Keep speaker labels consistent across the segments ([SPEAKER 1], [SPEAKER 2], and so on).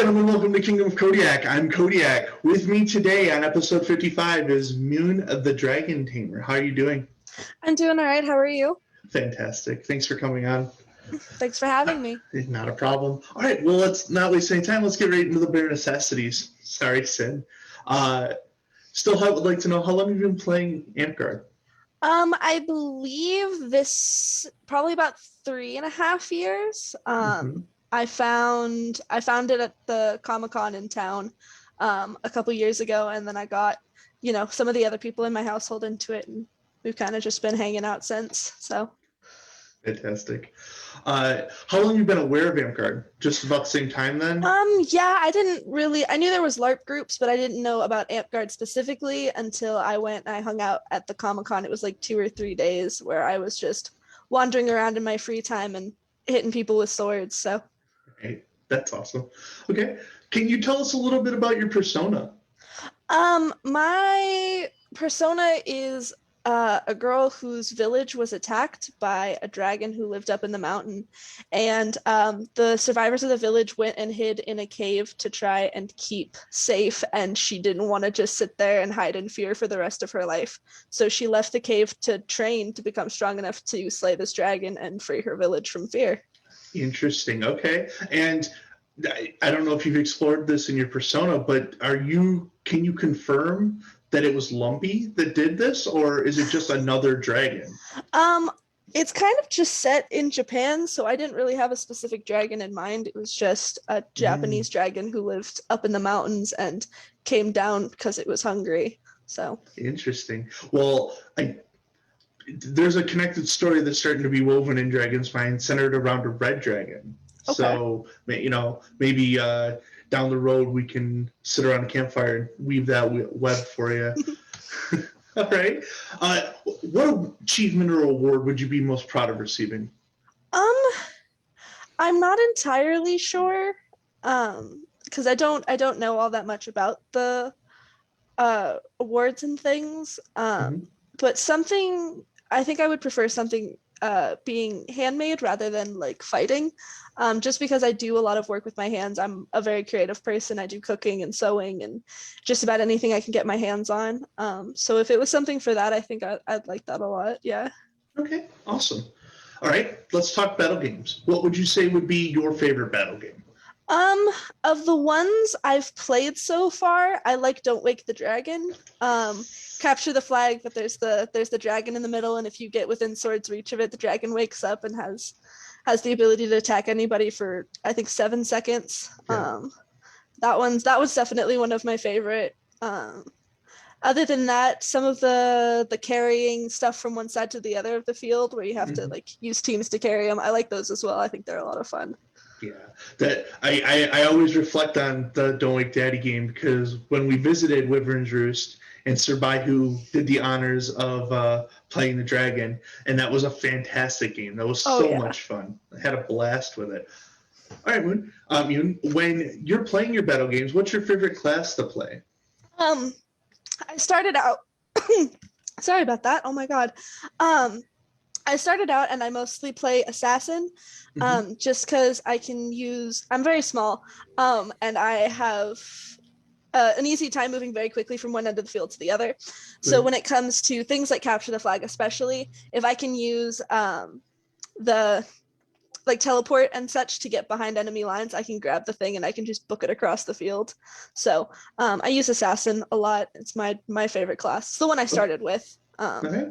[SPEAKER 1] gentlemen, welcome to Kingdom of Kodiak. I'm Kodiak. With me today on episode 55 is Mune of the Dragon Tamer. How are you doing?
[SPEAKER 2] I'm doing all right. How are you?
[SPEAKER 1] Fantastic. Thanks for coming on.
[SPEAKER 2] Thanks for having me.
[SPEAKER 1] Not a problem. All right, well, let's not waste any time. Let's get right into the bare necessities. Sorry, Sin. Still, I would like to know, how long have you been playing Amtgard?
[SPEAKER 2] I believe this probably about 3.5 years. I found it at the Comic-Con in town a couple years ago, and then I got, some of the other people in my household into it, and we've kind of just been hanging out since. So
[SPEAKER 1] Fantastic. How long have you been aware of Amtgard? Just about the same time then?
[SPEAKER 2] Yeah, I knew there was LARP groups, but I didn't know about Amtgard specifically until I hung out at the Comic-Con. It was like 2 or 3 days where I was just wandering around in my free time and hitting people with swords. So
[SPEAKER 1] Right. That's awesome. Okay. Can you tell us a little bit about your persona?
[SPEAKER 2] My persona is a girl whose village was attacked by a dragon who lived up in the mountain, and the survivors of the village went and hid in a cave to try and keep safe, and she didn't want to just sit there and hide in fear for the rest of her life, so she left the cave to train to become strong enough to slay this dragon and free her village from fear.
[SPEAKER 1] Interesting. Okay. And I don't know if you've explored this in your persona, but can you confirm that it was Lumpy that did this, or is it just another dragon?
[SPEAKER 2] It's kind of just set in Japan, so I didn't really have a specific dragon in mind. It was just a Japanese dragon who lived up in the mountains and came down because it was hungry. So
[SPEAKER 1] Interesting. Well, there's a connected story that's starting to be woven in Dragon's Mind centered around a red dragon.
[SPEAKER 2] Okay.
[SPEAKER 1] So, maybe down the road we can sit around a campfire and weave that web for you. All right. What achievement or award would you be most proud of receiving?
[SPEAKER 2] I'm not entirely sure, because I don't know all that much about the awards and things. But something, I think I would prefer something being handmade rather than like fighting, just because I do a lot of work with my hands. I'm a very creative person. I do cooking and sewing and just about anything I can get my hands on. So if it was something for that, I think I'd like that a lot. Yeah.
[SPEAKER 1] Okay, awesome. All right, let's talk battle games. What would you say would be your favorite battle game?
[SPEAKER 2] Of the ones I've played so far, I like Don't Wake the Dragon. Capture the flag, but there's the dragon in the middle, and if you get within sword's reach of it, the dragon wakes up and has the ability to attack anybody for, I think, 7 seconds.
[SPEAKER 1] Yeah.
[SPEAKER 2] That was definitely one of my favorite. Other than that, some of the carrying stuff from one side to the other of the field, where you have to like use teams to carry them, I like those as well. I think they're a lot of fun.
[SPEAKER 1] Yeah, that I always reflect on the Don't Wake Daddy game, because when we visited Wyvern's Roost and Sir Baihu did the honors of playing the dragon, and that was a fantastic game. That was so much fun. I had a blast with it. All right, Moon. Moon, when you're playing your battle games, what's your favorite class to play?
[SPEAKER 2] I started out. Sorry about that. Oh my God. I started out and I mostly play assassin, just because I'm very small, and I have an easy time moving very quickly from one end of the field to the other. So when it comes to things like capture the flag, especially, if I can use the teleport and such to get behind enemy lines, I can grab the thing and I can just book it across the field. So I use assassin a lot. It's my favorite class. It's the one I started with.
[SPEAKER 1] Okay.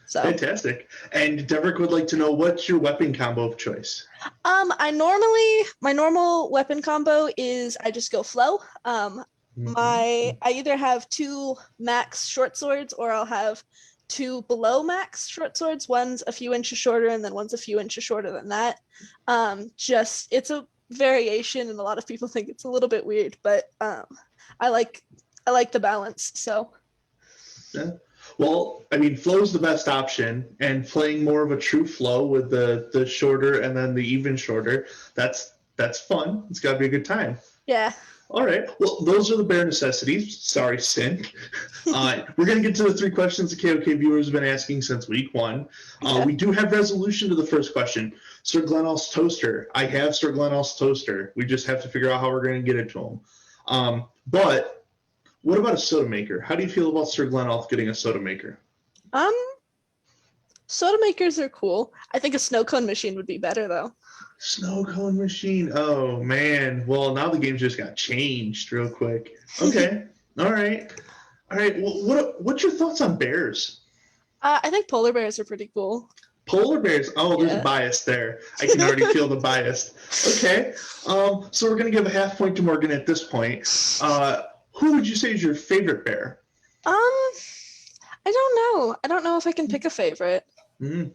[SPEAKER 2] So
[SPEAKER 1] fantastic. And Deverick would like to know, what's your weapon combo of choice?
[SPEAKER 2] my normal weapon combo is I just go flow. I either have 2 max short swords, or I'll have 2 below max short swords. One's a few inches shorter and then one's a few inches shorter than that. It's a variation, and a lot of people think it's a little bit weird, but I like the balance. So
[SPEAKER 1] yeah. Well, I mean, flow's the best option, and playing more of a true flow with the shorter and then the even shorter, that's fun. It's got to be a good time.
[SPEAKER 2] Yeah.
[SPEAKER 1] All right. Well, those are the bare necessities. Sorry, Sin. We're going to get to the 3 questions the KOK viewers have been asking since week 1.
[SPEAKER 2] Yeah.
[SPEAKER 1] We do have resolution to the first question. Sir Glenel's toaster. I have Sir Glenel's toaster. We just have to figure out how we're going to get it to him. But what about a soda maker? How do you feel about Sir Glenelf getting a soda maker?
[SPEAKER 2] Soda makers are cool. I think a snow cone machine would be better though.
[SPEAKER 1] Snow cone machine. Oh man. Well, now the game just got changed real quick. Okay. All right. All right. Well, what's your thoughts on bears?
[SPEAKER 2] I think polar bears are pretty cool.
[SPEAKER 1] Polar bears. Oh, there's
[SPEAKER 2] Yeah.
[SPEAKER 1] a bias there. I can already feel the bias. Okay. So we're gonna give a half point to Morgan at this point. Who would you say is your favorite bear?
[SPEAKER 2] I don't know. I don't know if I can pick a favorite.
[SPEAKER 1] So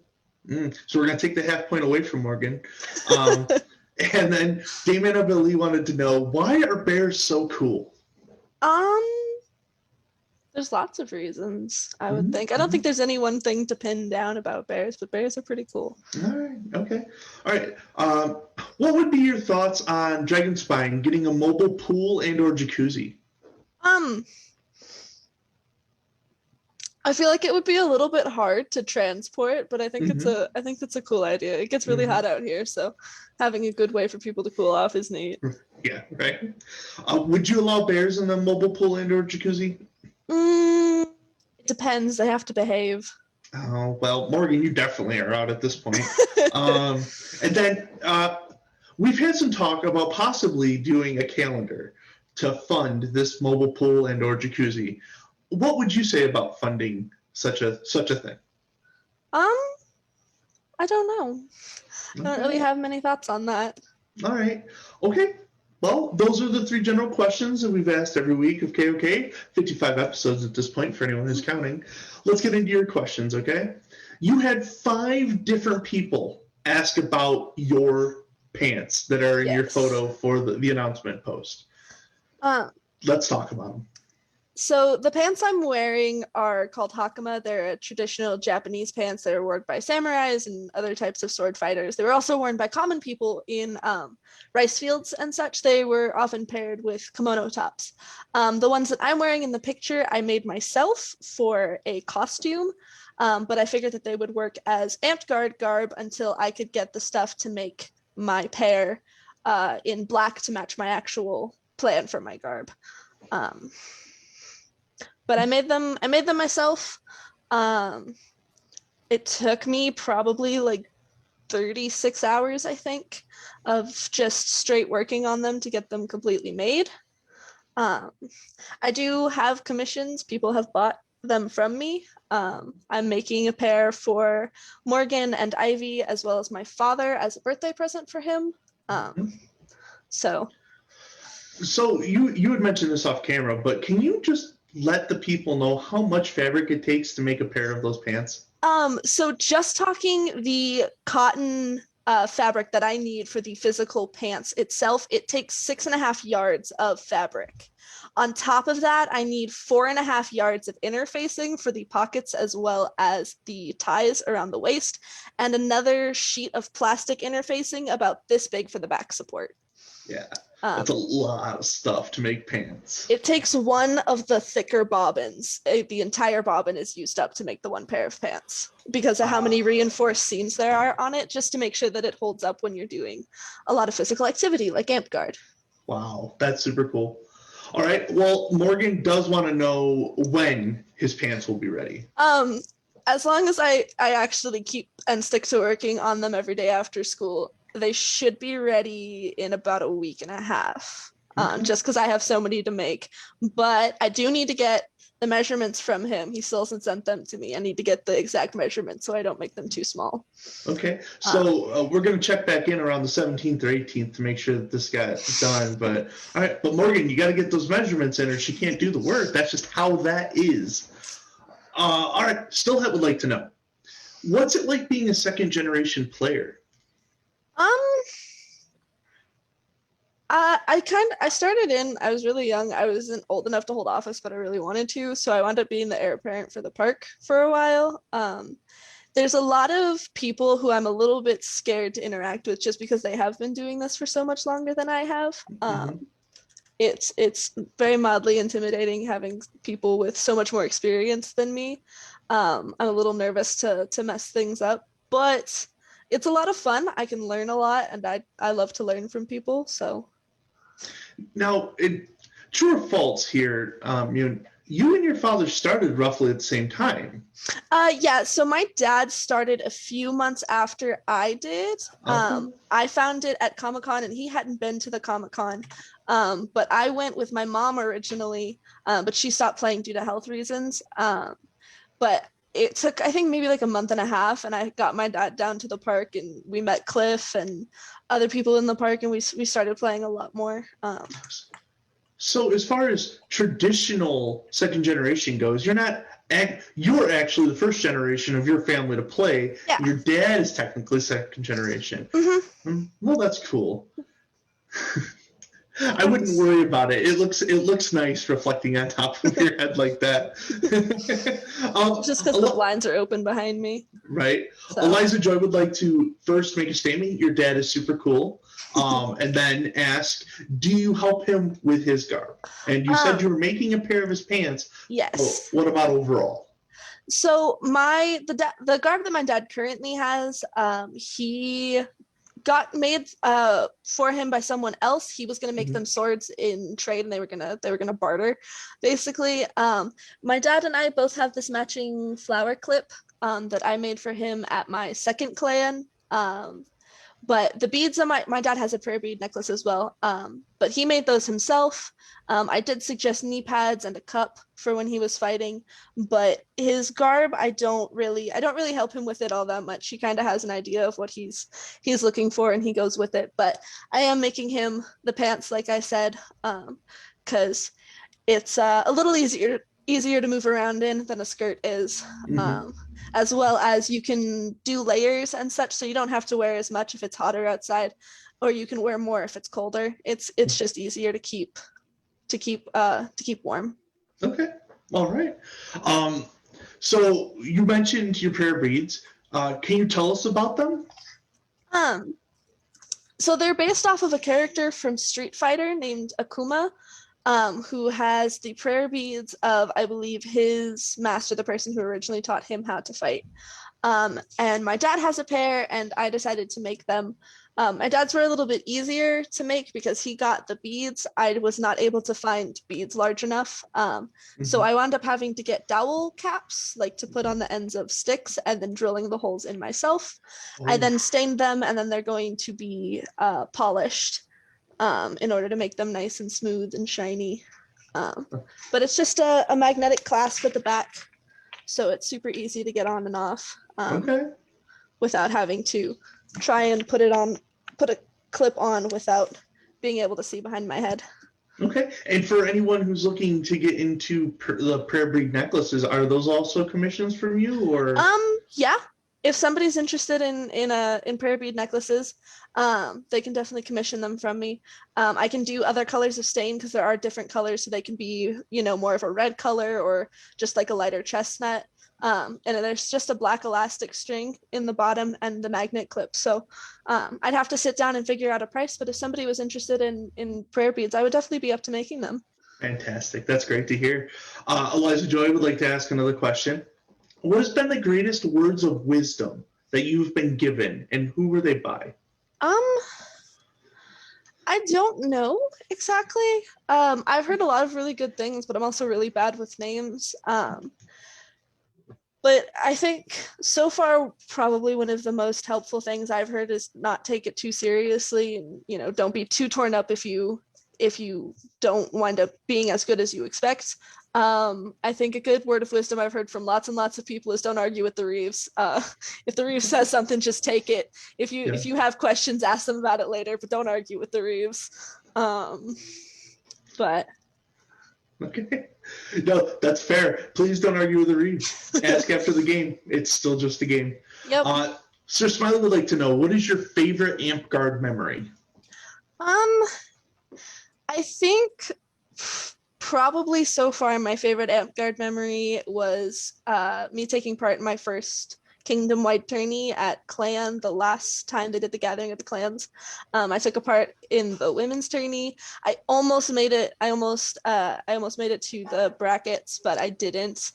[SPEAKER 1] we're gonna take the half point away from Morgan. And then Damon and Billy wanted to know, why are bears so cool?
[SPEAKER 2] There's lots of reasons, I would think. I don't think there's any one thing to pin down about bears, but bears are pretty cool.
[SPEAKER 1] All right. Okay. All right. What would be your thoughts on Dragonspine getting a mobile pool and or jacuzzi?
[SPEAKER 2] I feel like it would be a little bit hard to transport, but I think it's a cool idea. It gets really hot out here, so having a good way for people to cool off is neat.
[SPEAKER 1] Yeah, right. Would you allow bears in the mobile pool and or jacuzzi?
[SPEAKER 2] It depends. They have to behave.
[SPEAKER 1] Oh, well, Morgan, you definitely are out at this point. And then we've had some talk about possibly doing a calendar to fund this mobile pool and or jacuzzi. What would you say about funding such a thing?
[SPEAKER 2] I don't know. I don't really have many thoughts on that.
[SPEAKER 1] All right. Okay. Well, those are the 3 general questions that we've asked every week of KOK. 55 episodes at this point for anyone who's counting. Let's get into your questions, okay? You had 5 different people ask about your pants that are in your photo for the announcement post. Let's talk about them.
[SPEAKER 2] So the pants I'm wearing are called hakama. They're a traditional Japanese pants that are worn by samurais and other types of sword fighters. They were also worn by common people in rice fields and such. They were often paired with kimono tops. The ones that I'm wearing in the picture, I made myself for a costume, but I figured that they would work as amped guard garb until I could get the stuff to make my pair in black to match my actual plan for my garb. But I made them myself. It took me probably like 36 hours, I think, of just straight working on them to get them completely made. I do have commissions. People have bought them from me. I'm making a pair for Morgan and Ivy, as well as my father, as a birthday present for him. So you had mentioned this off camera, but can you just let the people know how much fabric it takes to make a pair of those pants? So just talking the cotton fabric that I need for the physical pants itself, it takes 6.5 yards of fabric. On top of that, I need 4.5 yards of interfacing for the pockets as well as the ties around the waist, and another sheet of plastic interfacing about this big for the back support.
[SPEAKER 1] Yeah. That's a lot of stuff to make pants.
[SPEAKER 2] It takes one of the thicker bobbins. The entire bobbin is used up to make the one pair of pants because of how many reinforced seams there are on it, just to make sure that it holds up when you're doing a lot of physical activity like amp guard.
[SPEAKER 1] Wow, that's super cool. All right, well, Morgan does want to know when his pants will be ready.
[SPEAKER 2] As long as I actually keep and stick to working on them every day after school, they should be ready in about a week and a half, just because I have so many to make. But I do need to get the measurements from him. He still hasn't sent them to me. I need to get the exact measurements so I don't make them too small.
[SPEAKER 1] Okay, so we're going to check back in around the 17th or 18th to make sure that this got done. But all right, but Morgan, you got to get those measurements in or she can't do the work. That's just how that is. All right, still would like to know, what's it like being a second generation player?
[SPEAKER 2] I started in, I was really young. I wasn't old enough to hold office, but I really wanted to. So I wound up being the heir apparent for the park for a while. There's a lot of people who I'm a little bit scared to interact with just because they have been doing this for so much longer than I have. it's very mildly intimidating having people with so much more experience than me. I'm a little nervous to mess things up, but it's a lot of fun. I can learn a lot, and I love to learn from people. So
[SPEAKER 1] Now, true or false here, you and your father started roughly at the same time.
[SPEAKER 2] yeah, so my dad started a few months after I did.
[SPEAKER 1] Okay.
[SPEAKER 2] I found it at Comic-Con and he hadn't been to the Comic-Con. But I went with my mom originally, but she stopped playing due to health reasons. But it took, I think, maybe like a month and a half, and I got my dad down to the park and we met Cliff and other people in the park, and we started playing a lot more.
[SPEAKER 1] So as far as traditional second generation goes, you're actually the first generation of your family to play.
[SPEAKER 2] Yeah.
[SPEAKER 1] Your dad is technically second generation.
[SPEAKER 2] Mm-hmm.
[SPEAKER 1] Well, that's cool. I wouldn't worry about it. It looks nice reflecting on top of your head like that.
[SPEAKER 2] Just because the blinds are open behind me.
[SPEAKER 1] Right.
[SPEAKER 2] So.
[SPEAKER 1] Eliza Joy would like to first make a statement. Your dad is super cool. And then ask, do you help him with his garb? And you said you were making a pair of his pants.
[SPEAKER 2] Yes.
[SPEAKER 1] What about overall?
[SPEAKER 2] So the garb that my dad currently has, he got made for him by someone else. He was going to make them swords in trade, and they were gonna barter, basically. My dad and I both have this matching flower clip that I made for him at my second clan. But the beads on my dad has a prayer bead necklace as well. But he made those himself. I did suggest knee pads and a cup for when he was fighting, but his garb, I don't really help him with it all that much. He kind of has an idea of what he's looking for and he goes with it. But I am making him the pants, like I said, because it's a little easier to move around in than a skirt is. As well as you can do layers and such, so you don't have to wear as much if it's hotter outside, or you can wear more if it's colder. It's just easier to keep warm.
[SPEAKER 1] Okay, all right. So you mentioned your prayer beads. Can you tell us about them?
[SPEAKER 2] So they're based off of a character from Street Fighter named Akuma. Who has the prayer beads of, I believe, his master, the person who originally taught him how to fight. And my dad has a pair, and I decided to make them. My dad's were a little bit easier to make because he got the beads. I was not able to find beads large enough. So I wound up having to get dowel caps, like to put on the ends of sticks, and then drilling the holes in myself. I then stained them, and then they're going to be polished. In order to make them nice and smooth and shiny. But it's just a magnetic clasp at the back, so it's super easy to get on and off without having to try and put a clip on without being able to see behind my head.
[SPEAKER 1] Okay, and for anyone who's looking to get into the prayer bead necklaces, are those also commissions from you, or?
[SPEAKER 2] Yeah. If somebody's interested in prayer bead necklaces, they can definitely commission them from me. I can do other colors of stain because there are different colors, so they can be, more of a red color or just like a lighter chestnut. And there's just a black elastic string in the bottom and the magnet clip. So I'd have to sit down and figure out a price, but if somebody was interested in prayer beads, I would definitely be up to making them.
[SPEAKER 1] Fantastic. That's great to hear. Eliza Joy would like to ask another question. What has been the greatest words of wisdom that you've been given, and who were they by?
[SPEAKER 2] I don't know exactly. I've heard a lot of really good things, but I'm also really bad with names. But I think so far, probably one of the most helpful things I've heard is not take it too seriously, and don't be too torn up if you don't wind up being as good as you expect. I think a good word of wisdom I've heard from lots and lots of people is don't argue with the Reeves. If the Reeves says something, just take it. If you have questions, ask them about it later, but don't argue with the Reeves. But
[SPEAKER 1] okay, no, that's fair. Please don't argue with the Reeves. Ask after the game. It's still just a game.
[SPEAKER 2] Yep.
[SPEAKER 1] Sir Smiley would like to know, what is your favorite Amp Guard memory?
[SPEAKER 2] I think probably so far my favorite Amp Guard memory was me taking part in my first kingdom-wide tourney at Clan the last time they did the Gathering of the Clans. I took a part in the women's tourney. I almost made it. I almost made it to the brackets, but I didn't.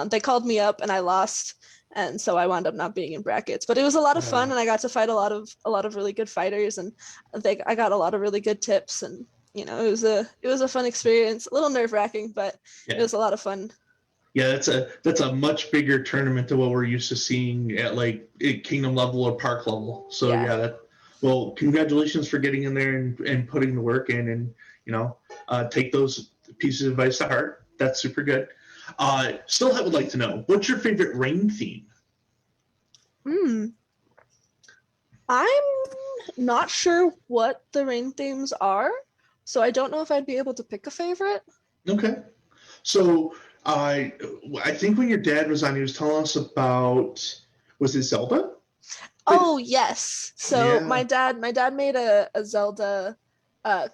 [SPEAKER 2] They called me up and I lost, and so I wound up not being in brackets. But it was a lot of fun, and I got to fight a lot of really good fighters, and I got a lot of really good tips, and it was a fun experience. A little nerve-wracking, but it was a lot of fun.
[SPEAKER 1] Yeah, that's a much bigger tournament than what we're used to seeing at like kingdom level or park level. So well, congratulations for getting in there and putting the work in, and take those pieces of advice to heart. That's super good. Still, I would like to know, what's your favorite rain theme?
[SPEAKER 2] I'm not sure what the rain themes are, so I don't know if I'd be able to pick a favorite.
[SPEAKER 1] Okay, so I think when your dad was on, he was telling us about, was it Zelda?
[SPEAKER 2] Oh yes. So my dad made a Zelda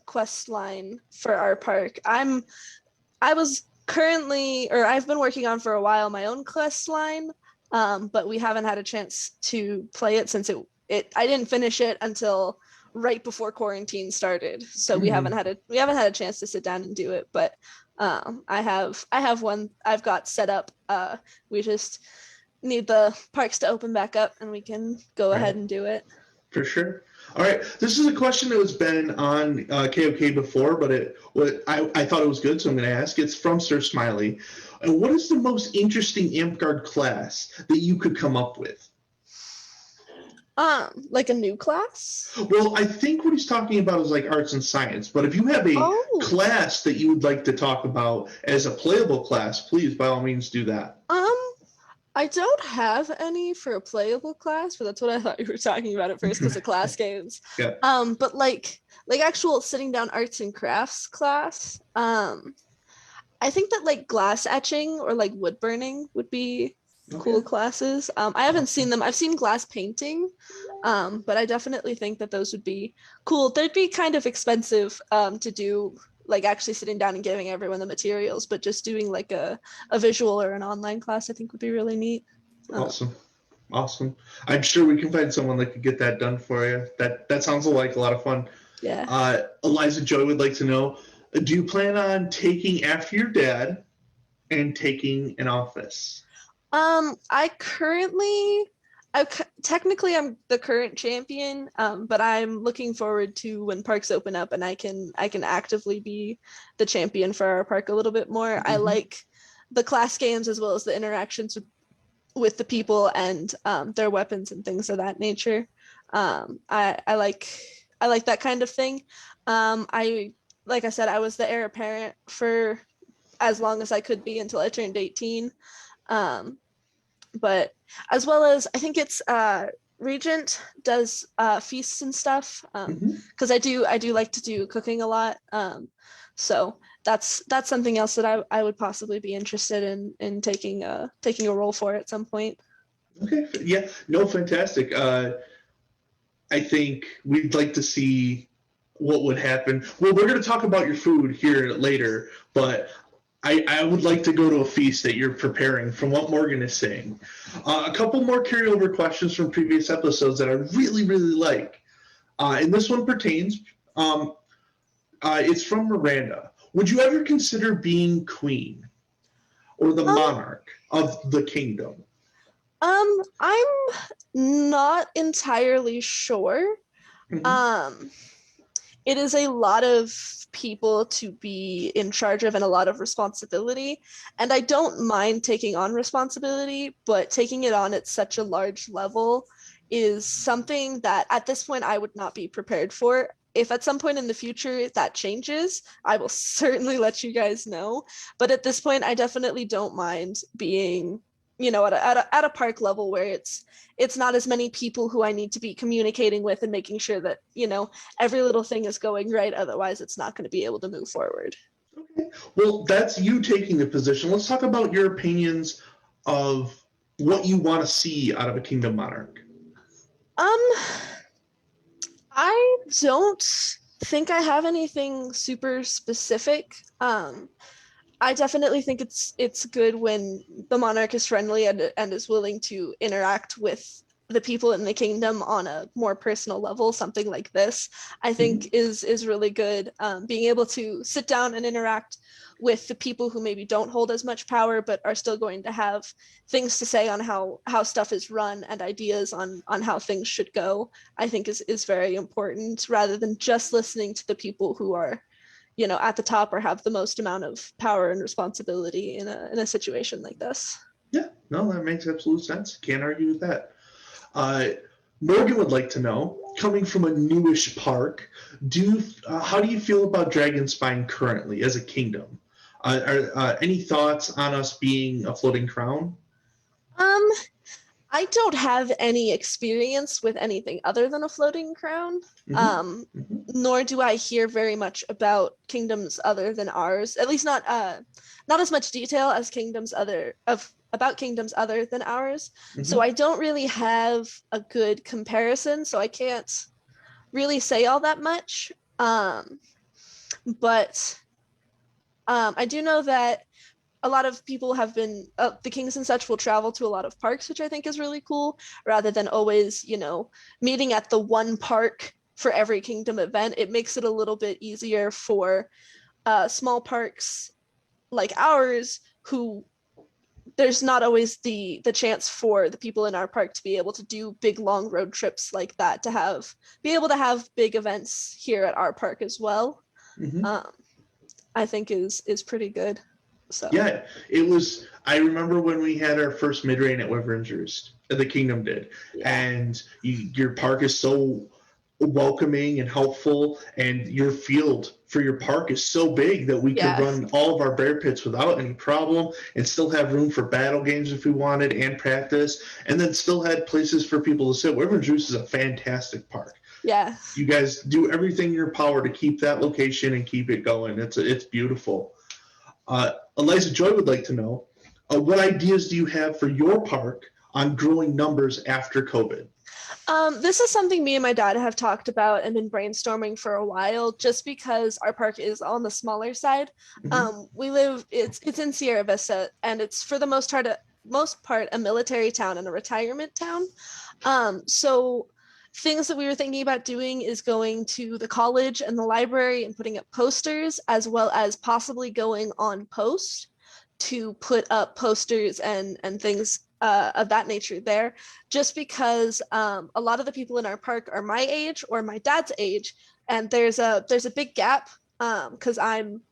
[SPEAKER 2] quest line for our park. I've been working on for a while my own quest line, but we haven't had a chance to play it since I didn't finish it until right before quarantine started. So we haven't had a chance to sit down and do it, but I have one I've got set up. We just need the parks to open back up and we can go ahead and do it.
[SPEAKER 1] For sure. All right. This is a question that has been on KOK before, but I thought it was good, so I'm going to ask. It's from Sir Smiley. What is the most interesting Amtgard class that you could come up with?
[SPEAKER 2] Like a new class?
[SPEAKER 1] Well, I think what he's talking about is like arts and science, but if you have a class that you would like to talk about as a playable class, please, by all means, do that.
[SPEAKER 2] I don't have any for a playable class, but that's what I thought you were talking about at first because of class games.
[SPEAKER 1] Yeah.
[SPEAKER 2] But like actual sitting down arts and crafts class, I think that like glass etching or like wood burning would be cool classes. I haven't seen them. I've seen glass painting, but I definitely think that those would be cool. They'd be kind of expensive to do, like actually sitting down and giving everyone the materials, but just doing like a visual or an online class I think would be really neat.
[SPEAKER 1] Awesome. I'm sure we can find someone that could get that done for you. That sounds like a lot of fun.
[SPEAKER 2] Yeah.
[SPEAKER 1] Eliza Joy would like to know, do you plan on taking after your dad and taking an office?
[SPEAKER 2] Technically I'm the current champion, but I'm looking forward to when parks open up and I can actively be the champion for our park a little bit more. I like the class games as well as the interactions with the people and their weapons and things of that nature. I like that kind of thing. Like I said, I was the heir apparent for as long as I could be until I turned 18. But as well as I think it's Regent does feasts and stuff because I do like to do cooking a lot. So that's something else that I would possibly be interested in taking a role for at some point.
[SPEAKER 1] Okay. Yeah. No. Fantastic. I think we'd like to see what would happen. Well, we're going to talk about your food here later, but I would like to go to a feast that you're preparing from what Morgan is saying. A couple more carryover questions from previous episodes that I really, really like. And this one pertains, it's from Miranda. Would you ever consider being queen or the monarch of the kingdom?
[SPEAKER 2] I'm not entirely sure. It is a lot of people to be in charge of and a lot of responsibility. And I don't mind taking on responsibility, but taking it on at such a large level is something that at this point I would not be prepared for. If at some point in the future that changes, I will certainly let you guys know. But at this point, I definitely don't mind being, at a park level where it's not as many people who I need to be communicating with and making sure that, every little thing is going right. Otherwise, it's not going to be able to move forward.
[SPEAKER 1] Okay. Well, that's you taking the position. Let's talk about your opinions of what you want to see out of a kingdom monarch.
[SPEAKER 2] I don't think I have anything super specific. I definitely think it's good when the monarch is friendly and is willing to interact with the people in the kingdom on a more personal level. Something like this, I think,
[SPEAKER 1] Mhm.
[SPEAKER 2] is really good. Being able to sit down and interact with the people who maybe don't hold as much power, but are still going to have things to say on how stuff is run and ideas on how things should go, I think is very important, rather than just listening to the people who are, at the top or have the most amount of power and responsibility in a situation like this.
[SPEAKER 1] Yeah, no, that makes absolute sense. Can't argue with that. Uh, Morgan would like to know, coming from a newish park, how do you feel about Dragon Spine currently as a kingdom? Any thoughts on us being a floating crown?
[SPEAKER 2] Um, I don't have any experience with anything other than a floating crown.
[SPEAKER 1] Mm-hmm.
[SPEAKER 2] Um,
[SPEAKER 1] Mm-hmm.
[SPEAKER 2] Nor do I hear very much about kingdoms other than ours. At least not as much detail as kingdoms other of about kingdoms other than ours. So
[SPEAKER 1] Mm-hmm.
[SPEAKER 2] I don't really have a good comparison. So I can't really say all that much. But I do know that a lot of people have been the kings and such will travel to a lot of parks, which I think is really cool, rather than always meeting at the one park for every kingdom event. It makes it a little bit easier for small parks like ours, who there's not always the chance for the people in our park to be able to do big long road trips like that, to be able to have big events here at our park as well.
[SPEAKER 1] Mm-hmm.
[SPEAKER 2] um, I think is pretty good. So
[SPEAKER 1] Yeah, it was. I remember when we had our first mid rain at Wyvern's Roost, the Kingdom did,
[SPEAKER 2] yeah.
[SPEAKER 1] and your park is so welcoming and helpful, and your field for your park is so big that we could
[SPEAKER 2] Yeah.
[SPEAKER 1] run all of our bear pits without any problem, and still have room for battle games if we wanted, and practice, and then still had places for people to sit. Wyvern's Roost is a fantastic park.
[SPEAKER 2] Yeah.
[SPEAKER 1] You guys do everything in your power to keep that location and keep it going. It's beautiful. Eliza Joy would like to know, what ideas do you have for your park on growing numbers after COVID?
[SPEAKER 2] This is something me and my dad have talked about and been brainstorming for a while, just because our park is on the smaller side.
[SPEAKER 1] Mm-hmm.
[SPEAKER 2] It's in Sierra Vista, and it's for the most part a military town and a retirement town. So things that we were thinking about doing is going to the college and the library and putting up posters, as well as possibly going on post to put up posters and things of that nature there, just because a lot of the people in our park are my age or my dad's age, and there's a big gap, because I'm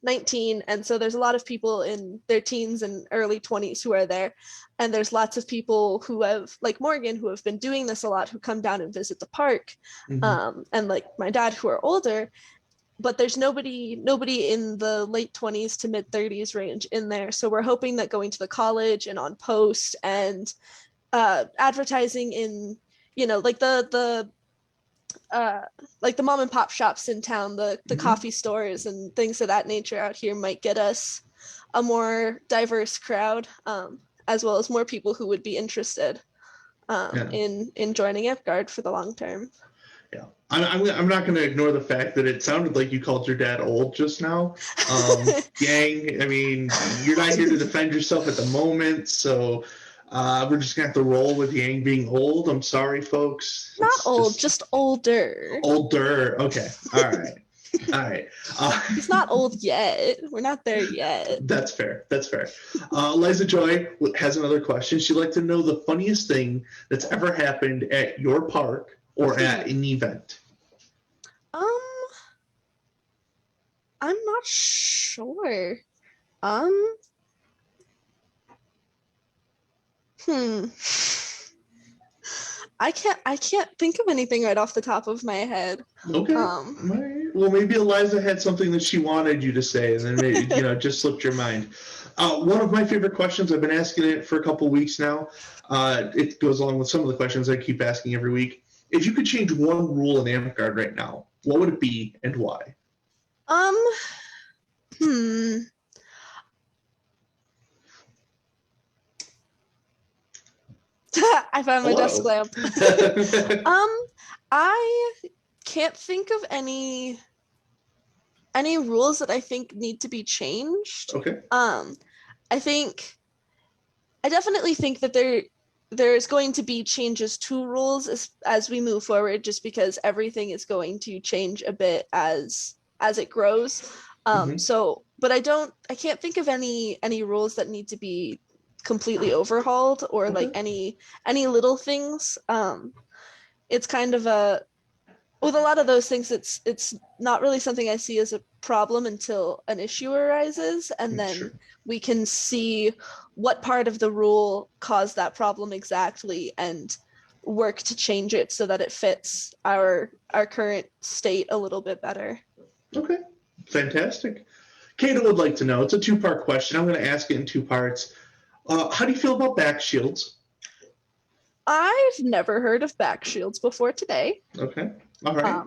[SPEAKER 2] 19, and so there's a lot of people in their teens and early 20s who are there, and there's lots of people who have, like Morgan, who have been doing this a lot, who come down and visit the park,
[SPEAKER 1] Mm-hmm.
[SPEAKER 2] and like my dad, who are older, but there's nobody in the late 20s to mid 30s range in there. So we're hoping that going to the college and on post and advertising in, like the mom and pop shops in town, the
[SPEAKER 1] Mm-hmm.
[SPEAKER 2] coffee stores and things of that nature out here might get us a more diverse crowd, as well as more people who would be interested
[SPEAKER 1] Yeah.
[SPEAKER 2] in joining Guard for the long term.
[SPEAKER 1] Yeah. I'm not going to ignore the fact that it sounded like you called your dad old just now. Yang, I mean, you're not here to defend yourself at the moment, so we're just going to have to roll with Yang being old. I'm sorry, folks.
[SPEAKER 2] Not
[SPEAKER 1] It's
[SPEAKER 2] old,
[SPEAKER 1] just
[SPEAKER 2] just older.
[SPEAKER 1] older. Okay. All right. All right.
[SPEAKER 2] He's not old yet. We're not there yet.
[SPEAKER 1] That's fair. That's fair. Liza Joy has another question. She'd like to know the funniest thing that's ever happened at your park or at an event.
[SPEAKER 2] Um, I'm not sure. Um, hmm. I can't think of anything right off the top of my head.
[SPEAKER 1] Okay.
[SPEAKER 2] Um,
[SPEAKER 1] All right. Well, maybe Eliza had something that she wanted you to say, and then maybe just slipped your mind. One of my favorite questions. I've been asking it for a couple weeks now. It goes along with some of the questions I keep asking every week. If you could change one rule in Amtgard right now, what would it be and why?
[SPEAKER 2] um, hmm. I found my desk
[SPEAKER 1] Hello.
[SPEAKER 2] lamp. Um, I can't think of any any rules that I think need to be changed.
[SPEAKER 1] Okay.
[SPEAKER 2] I definitely think that there's going to be changes to rules as we move forward, just because everything is going to change a bit as it grows.
[SPEAKER 1] Hmm.
[SPEAKER 2] But I can't think of any rules that need to be completely overhauled, or like
[SPEAKER 1] Okay.
[SPEAKER 2] any little things. It's kind of a with a lot of those things, it's not really something I see as a problem until an issue arises, and then
[SPEAKER 1] Sure.
[SPEAKER 2] we can see what part of the rule caused that problem exactly and work to change it so that it fits our current state a little bit better.
[SPEAKER 1] Okay. Fantastic. Kato would like to know. It's a two-part question. I'm going to ask it in two parts. How do you feel about back shields?
[SPEAKER 2] I've never heard of back shields before today.
[SPEAKER 1] Okay. All right.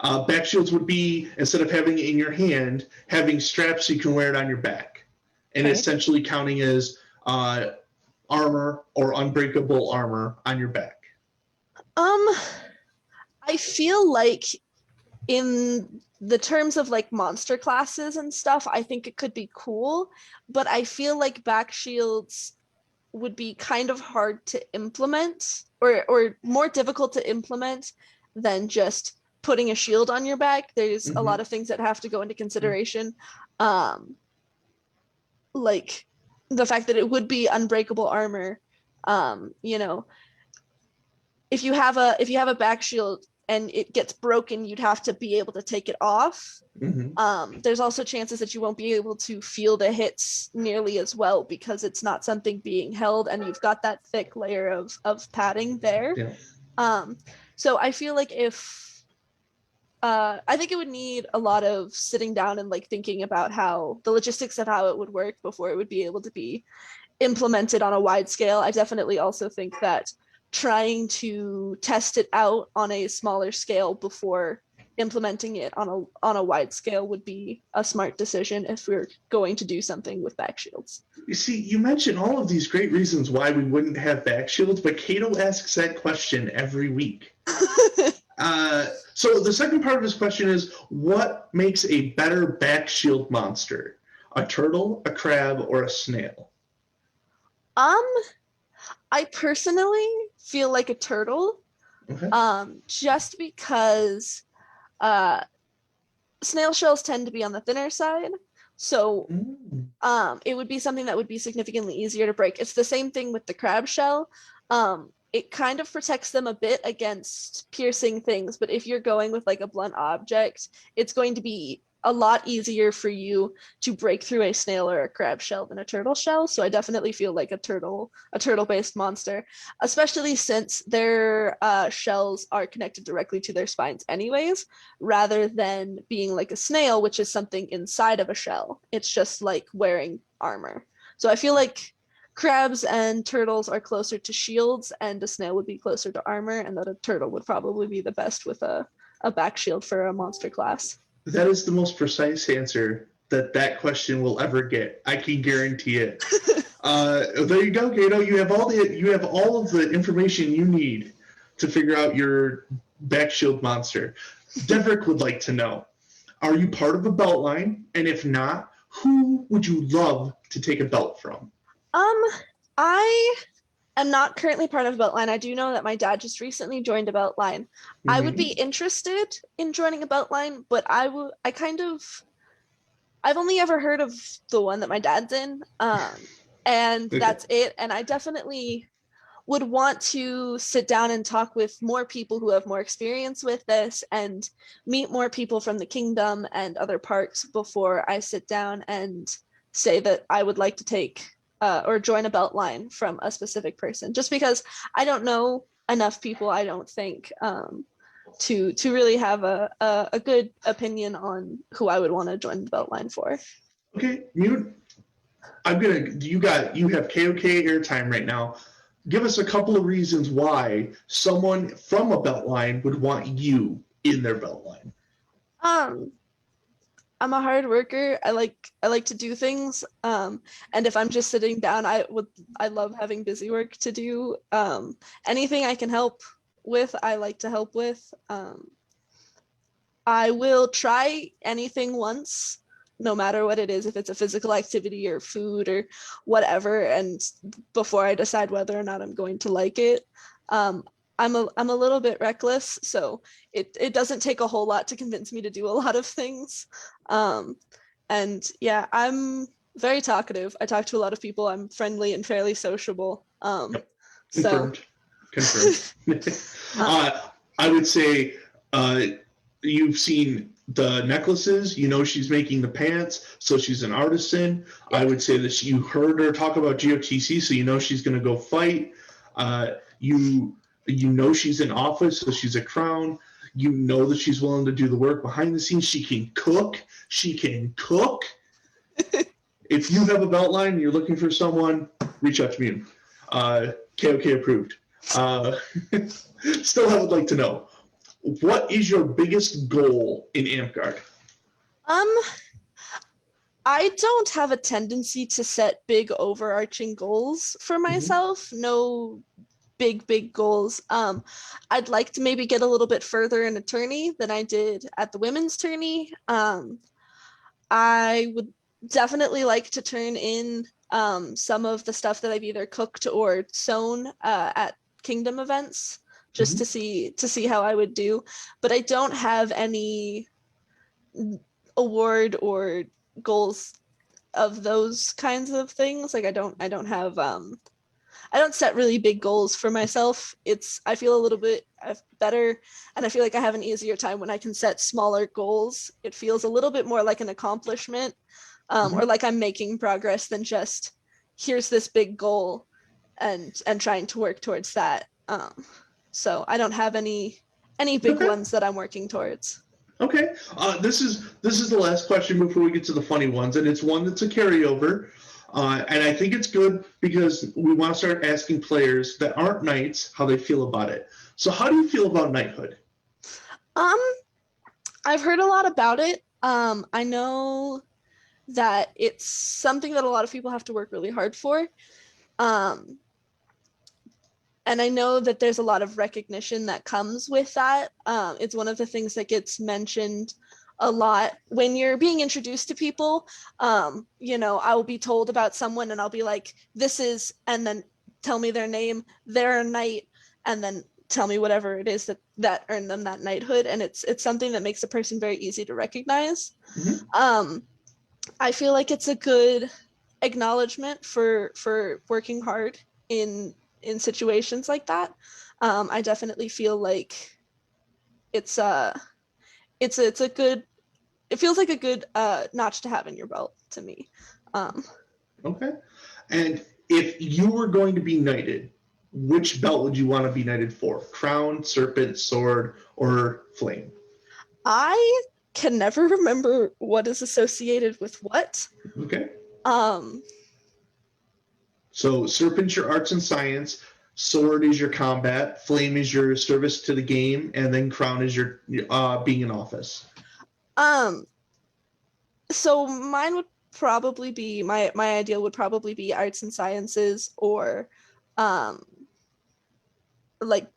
[SPEAKER 2] Um,
[SPEAKER 1] Back shields would be, instead of having it in your hand, having straps so you can wear it on your back, and
[SPEAKER 2] okay.
[SPEAKER 1] essentially counting as armor or unbreakable armor on your back.
[SPEAKER 2] Um, I feel like in the terms of like monster classes and stuff, I think it could be cool, but I feel like back shields would be kind of hard to implement, or more difficult to implement than just putting a shield on your back. There's a lot
[SPEAKER 1] Mm-hmm.
[SPEAKER 2] of things that have to go into consideration. Um, like the fact that it would be unbreakable armor. You know, if you have a back shield and it gets broken, you'd have to be able to take it off.
[SPEAKER 1] Mm-hmm.
[SPEAKER 2] There's also chances that you won't be able to feel the hits nearly as well because it's not something being held and you've got that thick layer of padding there.
[SPEAKER 1] Yeah.
[SPEAKER 2] Um, so I feel like if I think it would need a lot of sitting down and like thinking about how the logistics of how it would work before it would be able to be implemented on a wide scale. I definitely also think that trying to test it out on a smaller scale before implementing it on a wide scale would be a smart decision if we're going to do something with back shields.
[SPEAKER 1] You see, you mentioned all of these great reasons why we wouldn't have back shields, but Cato asks that question every week. So the second part of his question is, what makes a better back shield monster? A turtle, a crab, or a snail?
[SPEAKER 2] um, I personally feel like a turtle,
[SPEAKER 1] Okay.
[SPEAKER 2] just because uh, snail shells tend to be on the thinner side. So
[SPEAKER 1] Mm.
[SPEAKER 2] it would be something that would be significantly easier to break. It's the same thing with the crab shell. It kind of protects them a bit against piercing things, but if you're going with like a blunt object, it's going to be a lot easier for you to break through a snail or a crab shell than a turtle shell. So I definitely feel like a turtle-based monster, especially since their shells are connected directly to their spines anyways, rather than being like a snail, which is something inside of a shell. It's just like wearing armor. So I feel like crabs and turtles are closer to shields, and a snail would be closer to armor, and that a turtle would probably be the best with a back shield for a monster class.
[SPEAKER 1] That is the most precise answer that question will ever get. I can guarantee it. There you go, Gato. You have all of the information you need to figure out your back shield monster. Deverick would like to know: are you part of a belt line? And if not, who would you love to take a belt from?
[SPEAKER 2] Um, I am not currently part of a belt line. I do know that my dad just recently joined a belt line. I would be
[SPEAKER 1] Mm-hmm.
[SPEAKER 2] interested in joining a belt line, but I've only ever heard of the one that my dad's in. And
[SPEAKER 1] Okay.
[SPEAKER 2] that's it. And I definitely would want to sit down and talk with more people who have more experience with this and meet more people from the kingdom and other parks before I sit down and say that I would like to take or join a belt line from a specific person. Just because I don't know enough people, I don't think, to really have a good opinion on who I would want to join the belt line for.
[SPEAKER 1] Okay, Mute. You have KOK airtime right now. Give us a couple of reasons why someone from a belt line would want you in their belt line.
[SPEAKER 2] Um, I'm a hard worker. I like to do things. And if I'm just sitting down, I love having busy work to do. Anything I can help with, I like to help with. I will try anything once, no matter what it is, if it's a physical activity or food or whatever, and before I decide whether or not I'm going to like it. I'm a little bit reckless, so it doesn't take a whole lot to convince me to do a lot of things. And yeah, I'm very talkative. I talk to a lot of people. I'm friendly and fairly sociable.
[SPEAKER 1] Yep.
[SPEAKER 2] So
[SPEAKER 1] Confirmed. I would say you've seen the necklaces. You know she's making the pants, so she's an artisan.
[SPEAKER 2] Yep.
[SPEAKER 1] I would say that you heard her talk about GOTC, so you know she's going to go fight. You know she's in office, so she's a crown. You know that she's willing to do the work behind the scenes. She can cook. If you have a belt line and you're looking for someone, reach out to me. KOK approved. Still, I would like to know, what is your biggest goal in Amtgard?
[SPEAKER 2] I don't have a tendency to set big overarching goals for myself. No big goals. I'd like to maybe get a little bit further in a tourney than I did at the women's tourney. I would definitely like to turn in some of the stuff that I've either cooked or sewn at Kingdom events, just to see how I would do. But I don't have any award or goals of those kinds of things. Like I don't have I don't set really big goals for myself. I feel a little bit better, and I feel like I have an easier time when I can set smaller goals. It feels a little bit more like an accomplishment, or like I'm making progress than just here's this big goal and trying to work towards that. So I don't have any big ones that I'm working towards.
[SPEAKER 1] Okay, this is the last question before we get to the funny ones, and it's one that's a carryover. And I think it's good because we want to start asking players that aren't knights how they feel about it. So how do you feel about knighthood?
[SPEAKER 2] I've heard a lot about it. I know that it's something that a lot of people have to work really hard for. And I know that there's a lot of recognition that comes with that. It's one of the things that gets mentioned a lot when you're being introduced to people. You know, I will be told about someone and I'll be like, this is, and then tell me their name, they're a knight, and then tell me whatever it is that earned them that knighthood. And it's something that makes a person very easy to recognize. I feel like it's a good acknowledgement for working hard in situations like that. I definitely feel like it's a good, it feels like a good notch to have in your belt to me.
[SPEAKER 1] Okay. And if you were going to be knighted, which belt would you want to be knighted for? Crown, serpent, sword, or flame?
[SPEAKER 2] I can never remember what is associated with what.
[SPEAKER 1] Okay. So serpent's your arts and science, sword is your combat, flame is your service to the game, and then crown is your being in office.
[SPEAKER 2] So mine would probably be my ideal would probably be arts and sciences, or like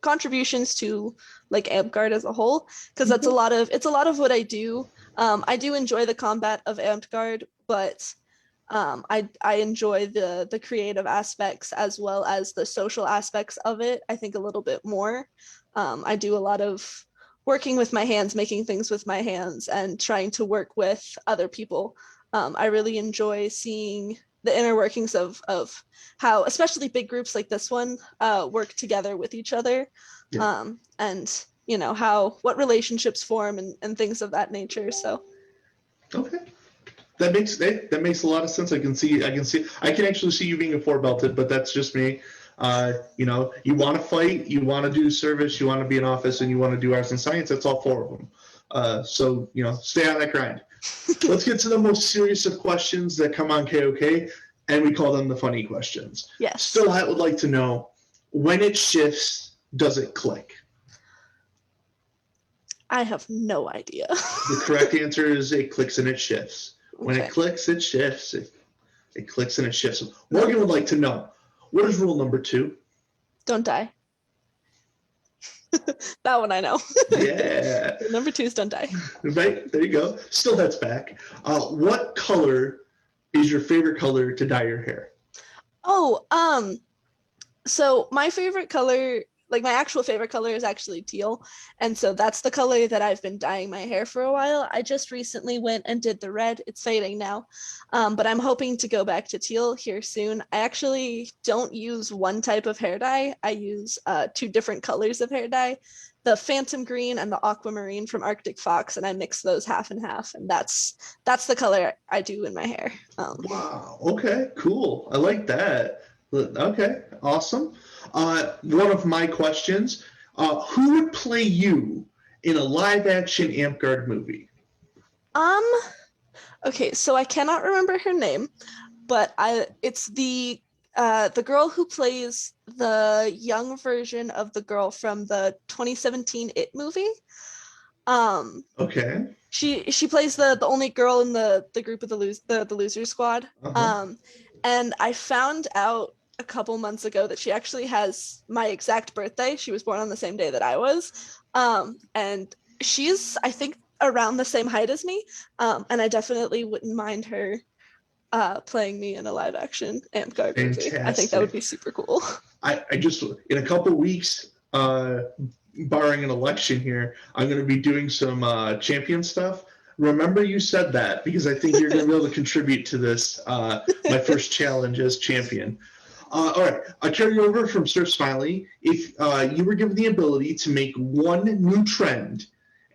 [SPEAKER 2] contributions to like Amtgard as a whole, because that's a lot of what I do. I do enjoy the combat of Amtgard, but I enjoy the creative aspects as well as the social aspects of it, I think, a little bit more. I do a lot of working with my hands, making things with my hands, and trying to work with other people. I really enjoy seeing the inner workings of how, especially big groups like this one, work together with each other.
[SPEAKER 1] Yeah.
[SPEAKER 2] And you know, what relationships form and things of that nature. So
[SPEAKER 1] okay. That makes a lot of sense. I can actually see you being a four belted, but that's just me. You know, you want to fight, you want to do service, you want to be in office, and you want to do arts and science. That's all four of them. So, you know, stay on that grind. Let's get to the most serious of questions that come on KOK, and we call them the funny questions.
[SPEAKER 2] Yes.
[SPEAKER 1] Still, I would like to know, when it shifts, does it click?
[SPEAKER 2] I have no idea.
[SPEAKER 1] The correct answer is it clicks and it shifts. When it clicks, it shifts. It clicks and it shifts. Morgan would like to know, what is rule number 2?
[SPEAKER 2] Don't die. That one I know.
[SPEAKER 1] Yeah.
[SPEAKER 2] Number 2 is Don't Die.
[SPEAKER 1] Right, there you go. Still that's back. What color is your favorite color to dye your hair?
[SPEAKER 2] Oh, so my favorite color, like my actual favorite color is actually teal. And so that's the color that I've been dyeing my hair for a while. I just recently went and did the red. It's fading now. But I'm hoping to go back to teal here soon. I actually don't use one type of hair dye. I use 2 different colors of hair dye, the Phantom Green and the Aquamarine from Arctic Fox, and I mix those half and half, and that's the color I do in my hair.
[SPEAKER 1] Wow. Okay. Cool. I like that. Okay. Awesome. One of my questions: who would play you in a live-action Amtgard movie?
[SPEAKER 2] Um, okay, so I cannot remember her name, but it's the girl who plays the young version of the girl from the 2017 It movie. Um,
[SPEAKER 1] Okay.
[SPEAKER 2] she plays the only girl in the group of the loser squad.
[SPEAKER 1] Uh-huh.
[SPEAKER 2] And I found out a couple months ago that she actually has my exact birthday. She was born on the same day that I was. And she's, I think, around the same height as me. And I definitely wouldn't mind her playing me in a live action Amtgard movie. I think that would
[SPEAKER 1] Fantastic.
[SPEAKER 2] be super cool.
[SPEAKER 1] I just in a couple weeks, barring an election here, I'm going to be doing some champion stuff. Remember you said that because I think you're going to be able to contribute to this, my first challenge as champion. All right, a carryover from Sir Smiley. If you were given the ability to make one new trend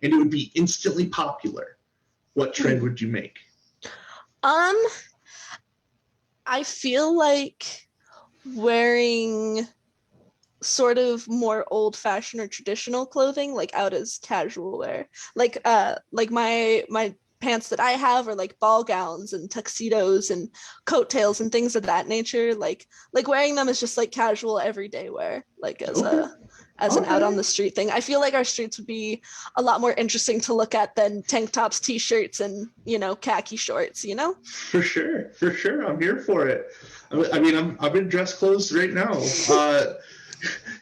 [SPEAKER 1] and it would be instantly popular, what trend would you make?
[SPEAKER 2] Um, I feel like wearing sort of more old-fashioned or traditional clothing, like out as casual wear. Like my pants that I have are like ball gowns and tuxedos and coattails and things of that nature. Like wearing them is just like casual everyday wear, like
[SPEAKER 1] Okay.
[SPEAKER 2] as an out on
[SPEAKER 1] Okay.
[SPEAKER 2] the street thing. I feel like our streets would be a lot more interesting to look at than tank tops, t-shirts, and khaki shorts.
[SPEAKER 1] For sure, for sure. I'm here for it. I mean, I'm in dress clothes right now.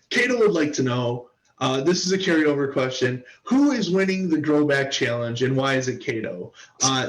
[SPEAKER 1] Kato would like to know. This is a carryover question. Who is winning the Grow Back Challenge, and why is it Kato?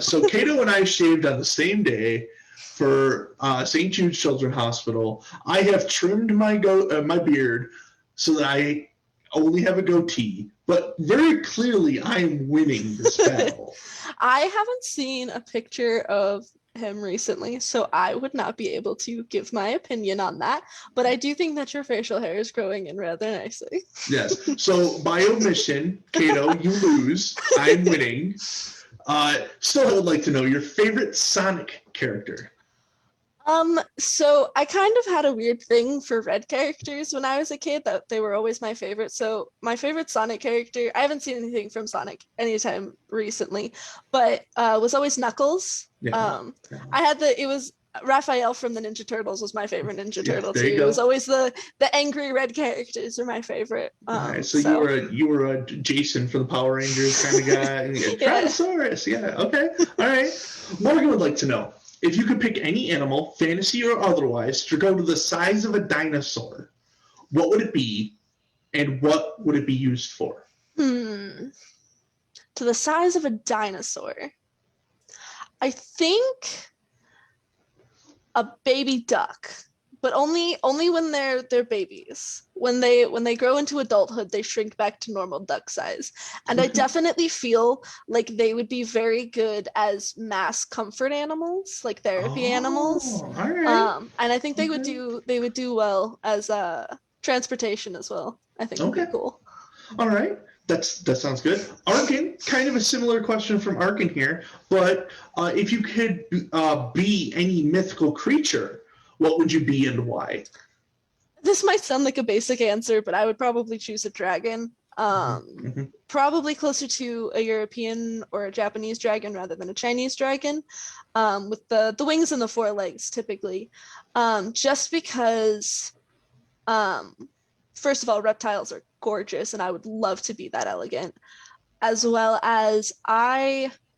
[SPEAKER 1] So Kato and I shaved on the same day for St. Jude's Children's Hospital. I have trimmed my beard so that I only have a goatee, but very clearly I'm winning this battle.
[SPEAKER 2] I haven't seen a picture of him recently, so I would not be able to give my opinion on that. But I do think that your facial hair is growing in rather nicely.
[SPEAKER 1] Yes. So by omission, Kato, you lose. I'm winning. Still, I would like to know your favorite Sonic character.
[SPEAKER 2] So I kind of had a weird thing for red characters when I was a kid, that they were always my favorite. So my favorite Sonic character, I haven't seen anything from Sonic anytime recently, but was always Knuckles.
[SPEAKER 1] Yeah.
[SPEAKER 2] I had it was Raphael from the Ninja Turtles was my favorite Ninja
[SPEAKER 1] Yeah,
[SPEAKER 2] Turtle
[SPEAKER 1] there
[SPEAKER 2] too.
[SPEAKER 1] you
[SPEAKER 2] It was
[SPEAKER 1] go.
[SPEAKER 2] always the angry red characters are my favorite.
[SPEAKER 1] All right, so you were a Jason from the Power Rangers kind of guy.
[SPEAKER 2] Yeah.
[SPEAKER 1] Tyrannosaurus, yeah. Okay, all right. Morgan would like to know if you could pick any animal, fantasy or otherwise, to go to the size of a dinosaur. What would it be, and what would it be used for?
[SPEAKER 2] To the size of a dinosaur. I think a baby duck, but only when they're babies. When they grow into adulthood, they shrink back to normal duck size. And I definitely feel like they would be very good as mass comfort animals, like therapy animals.
[SPEAKER 1] Oh, all right.
[SPEAKER 2] And I think
[SPEAKER 1] Okay.
[SPEAKER 2] they would do well as transportation as well. I think would be
[SPEAKER 1] Okay.
[SPEAKER 2] cool.
[SPEAKER 1] All right. That sounds good. Arkin, kind of a similar question from Arkin here, but if you could be any mythical creature, what would you be and why?
[SPEAKER 2] This might sound like a basic answer, but I would probably choose a dragon.
[SPEAKER 1] Mm-hmm.
[SPEAKER 2] Probably closer to a European or a Japanese dragon rather than a Chinese dragon, with the wings and the forelegs typically. Just because, first of all, reptiles are gorgeous, and I would love to be that elegant. As well as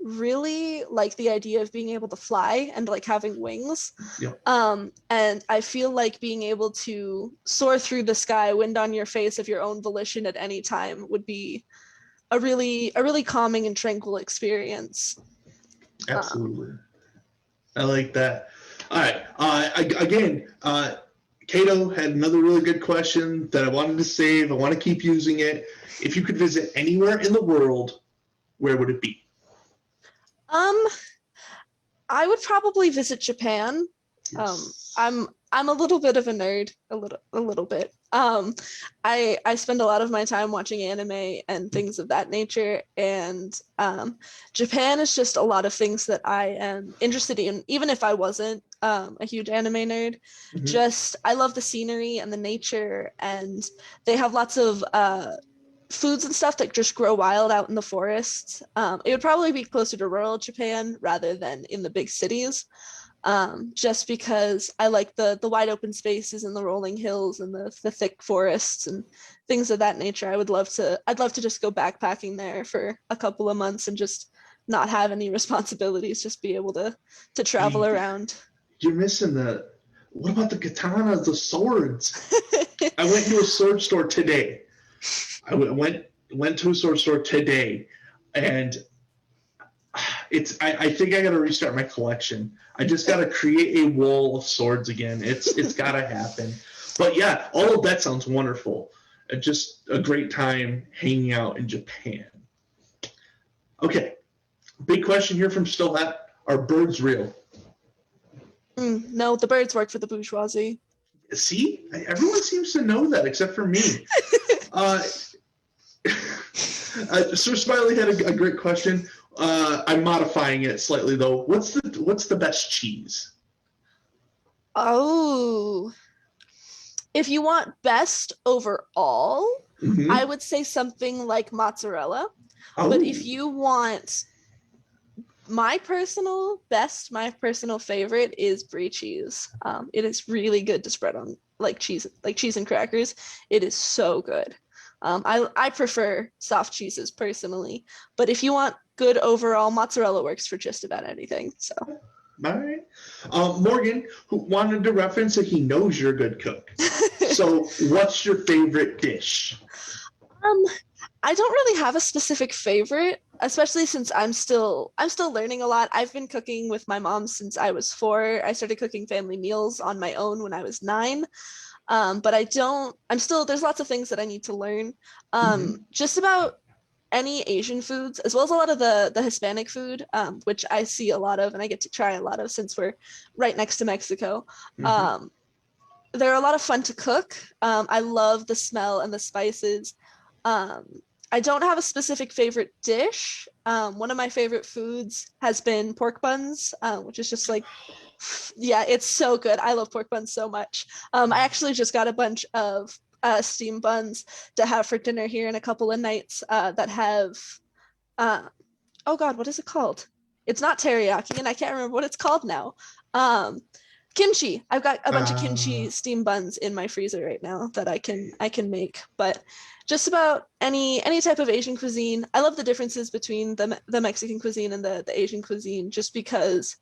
[SPEAKER 2] really like the idea of being able to fly and like having wings.
[SPEAKER 1] Yep.
[SPEAKER 2] And I feel like being able to soar through the sky, wind on your face of your own volition at any time would be a really calming and tranquil experience.
[SPEAKER 1] Absolutely. I like that. All right. Again, Cato had another really good question that I wanted to save. I want to keep using it. If you could visit anywhere in the world, where would it be?
[SPEAKER 2] I would probably visit Japan.
[SPEAKER 1] Yes.
[SPEAKER 2] I'm a little bit of a nerd, a little bit. I spend a lot of my time watching anime and things of that nature, and Japan is just a lot of things that I am interested in, even if I wasn't a huge anime nerd.
[SPEAKER 1] Mhm.
[SPEAKER 2] Just I love the scenery and the nature, and they have lots of foods and stuff that just grow wild out in the forests. It would probably be closer to rural Japan rather than in the big cities, just because I like the wide open spaces and the rolling hills and the thick forests and things of that nature. I'd love to just go backpacking there for a couple of months and just not have any responsibilities, just be able to travel around.
[SPEAKER 1] You're missing the. What about the katanas, the swords? I went to a sword store today. I went to a sword store today, and I think I got to restart my collection. I just got to create a wall of swords again. It's got to happen. But yeah, all of that sounds wonderful. Just a great time hanging out in Japan. Okay, big question here from Stillhat: are birds real?
[SPEAKER 2] No, the birds work for the bourgeoisie.
[SPEAKER 1] See, everyone seems to know that except for me. Sir Smiley had a great question. I'm modifying it slightly though. What's the best cheese?
[SPEAKER 2] Oh, if you want best overall,
[SPEAKER 1] Mm-hmm.
[SPEAKER 2] I would say something like mozzarella.
[SPEAKER 1] Oh.
[SPEAKER 2] But if you want my personal best, my personal favorite is brie cheese. It is really good to spread on like cheese and crackers. It is so good. I prefer soft cheeses personally, but if you want good overall, mozzarella works for just about anything. So.
[SPEAKER 1] All right. Morgan, who wanted to reference that he knows you're a good cook. So, what's your favorite dish?
[SPEAKER 2] I don't really have a specific favorite, especially since I'm still learning a lot. I've been cooking with my mom since I was 4. I started cooking family meals on my own when I was 9. But there's lots of things that I need to learn. Just about any Asian foods, as well as a lot of the Hispanic food, which I see a lot of and I get to try a lot of since we're right next to Mexico. They're a lot of fun to cook. I love the smell and the spices. I don't have a specific favorite dish. One of my favorite foods has been pork buns, which is just like, yeah, it's so good. I love pork buns so much. I actually just got a bunch of steam buns to have for dinner here in a couple of nights that have, oh God, what is it called? It's not teriyaki, and I can't remember what it's called now. Kimchi. I've got a bunch of kimchi steam buns in my freezer right now that I can make. But just about any type of Asian cuisine. I love the differences between the Mexican cuisine and the Asian cuisine, just because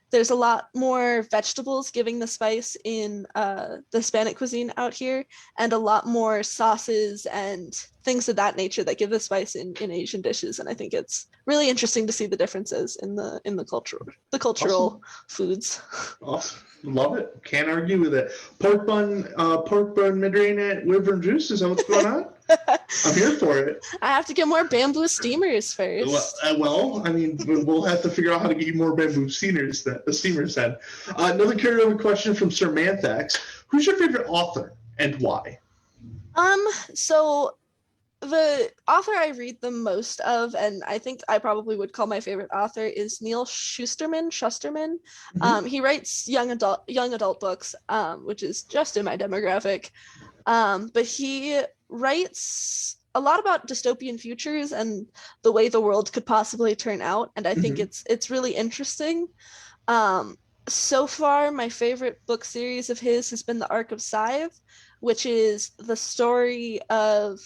[SPEAKER 2] there's a lot more vegetables giving the spice in the Hispanic cuisine out here, and a lot more sauces and things of that nature that give the spice in Asian dishes. And I think it's really interesting to see the differences in the cultural
[SPEAKER 1] Awesome.
[SPEAKER 2] foods.
[SPEAKER 1] Awesome. Love it. Can't argue with it. Pork bun Madrina Wyvern juice. Is that what's going on? I'm here for it.
[SPEAKER 2] I have to get more bamboo steamers first.
[SPEAKER 1] Well, I mean, we'll have to figure out how to get you more bamboo steamers then. Another carryover question from Sir Manthax. Who's your favorite author and why?
[SPEAKER 2] So the author I read the most of, and I think I probably would call my favorite author, is Neil Shusterman. He writes young adult books, which is just in my demographic. But he writes a lot about dystopian futures and the way the world could possibly turn out, and I think it's really interesting. So far, my favorite book series of his has been The Ark of Scythe, which is the story of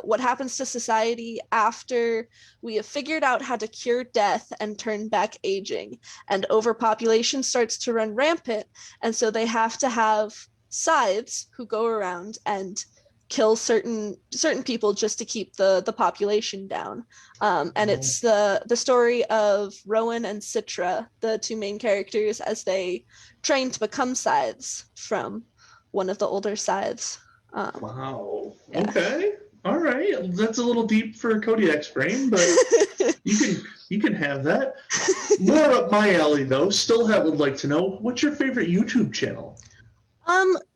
[SPEAKER 2] what happens to society after we have figured out how to cure death and turn back aging. And overpopulation starts to run rampant. And so they have to have scythes who go around and kill certain people just to keep the population down. And it's the story of Rowan and Citra, the two main characters, as they train to become scythes from one of the older scythes.
[SPEAKER 1] Wow.
[SPEAKER 2] Yeah.
[SPEAKER 1] Okay. All right. That's a little deep for Kodiak's brain, but you can have that. More up my alley though. Still would like to know, what's your favorite YouTube channel?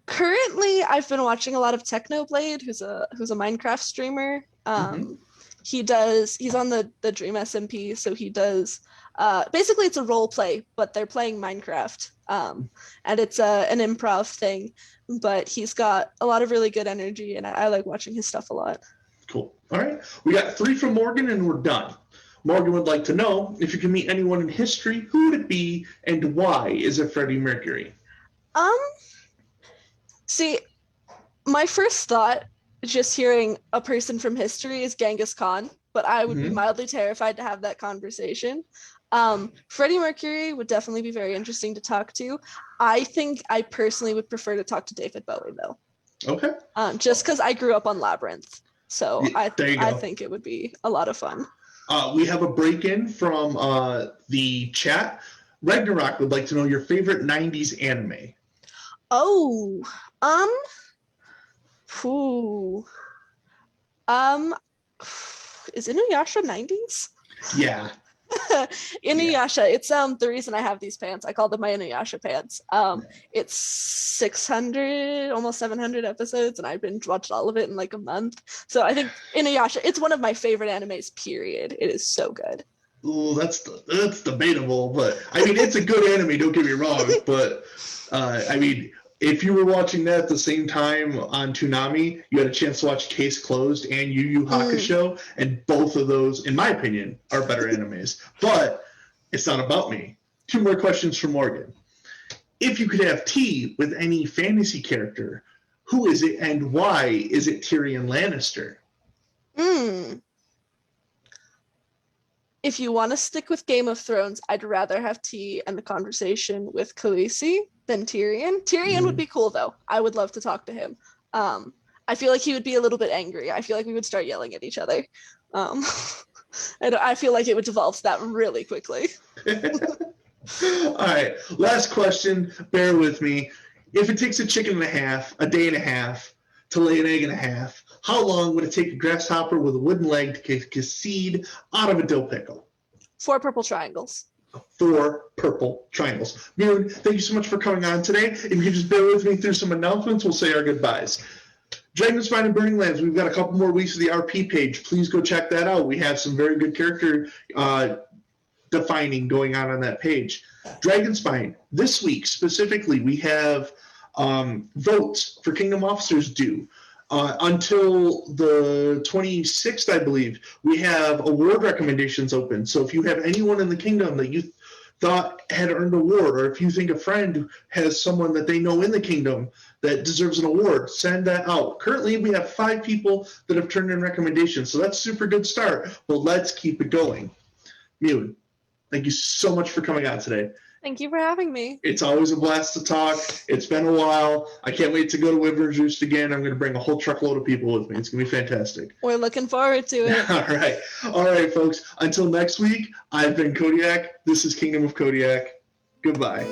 [SPEAKER 2] Currently I've been watching a lot of Technoblade, who's a Minecraft streamer. He's on the Dream SMP, so he does basically it's a role play, but they're playing Minecraft. And it's an improv thing, but he's got a lot of really good energy, and I like watching his stuff a lot.
[SPEAKER 1] Cool. All right. We got 3 from Morgan and we're done. Morgan would like to know, if you could meet anyone in history, who would it be and why? Is it Freddie Mercury?
[SPEAKER 2] See, my first thought, just hearing a person from history, is Genghis Khan, but I would be mildly terrified to have that conversation. Freddie Mercury would definitely be very interesting to talk to. I think I personally would prefer to talk to David Bowie, though.
[SPEAKER 1] Okay.
[SPEAKER 2] Just because I grew up on Labyrinth, so
[SPEAKER 1] I
[SPEAKER 2] think it would be a lot of fun.
[SPEAKER 1] We have a break-in from the chat. Ragnarok would like to know your favorite 90s anime.
[SPEAKER 2] Oh, is Inuyasha 90s?
[SPEAKER 1] Yeah.
[SPEAKER 2] Inuyasha, it's the reason I have these pants. I call them my Inuyasha pants. It's 600, almost 700 episodes, and I've binge watched all of it in like a month. So I think Inuyasha, it's one of my favorite animes, period. It is so good.
[SPEAKER 1] Ooh, that's debatable, but I mean, it's a good anime, don't get me wrong, but I mean, if you were watching that at the same time on Toonami, you had a chance to watch Case Closed and Yu Yu Hakusho, and both of those, in my opinion, are better animes. But it's not about me. 2 more questions from Morgan. If you could have tea with any fantasy character, who is it and why is it Tyrion Lannister?
[SPEAKER 2] If you want to stick with Game of Thrones, I'd rather have tea and the conversation with Khaleesi than Tyrion. Tyrion would be cool, though. I would love to talk to him. I feel like he would be a little bit angry. I feel like we would start yelling at each other. I feel like it would devolve to that really quickly.
[SPEAKER 1] All right, last question. Bear with me. If it takes a chicken and a half, a day and a half, to lay an egg and a half, how long would it take a grasshopper with a wooden leg to kick a seed out of a dill pickle?
[SPEAKER 2] 4 purple triangles.
[SPEAKER 1] 4 purple triangles. Mune, thank you so much for coming on today. If you could just bear with me through some announcements, we'll say our goodbyes. Dragon's Spine and Burning Lands, we've got a couple more weeks of the RP page. Please go check that out. We have some very good character defining going on that page. Dragon's Spine, this week specifically, we have votes for Kingdom Officers due. Until the 26th, I believe, we have award recommendations open. So if you have anyone in the kingdom that you thought had earned an award, or if you think a friend has someone that they know in the kingdom that deserves an award, send that out. Currently, we have 5 people that have turned in recommendations. So that's a super good start, but let's keep it going. Mune, thank you so much for coming on today.
[SPEAKER 2] Thank you for having me.
[SPEAKER 1] It's always a blast to talk. It's been a while. I can't wait to go to Wyvern's Roost again. I'm going to bring a whole truckload of people with me. It's going to be fantastic.
[SPEAKER 2] We're looking forward to it.
[SPEAKER 1] All right, folks. Until next week, I've been Kodiak. This is Kingdom of Kodiak. Goodbye.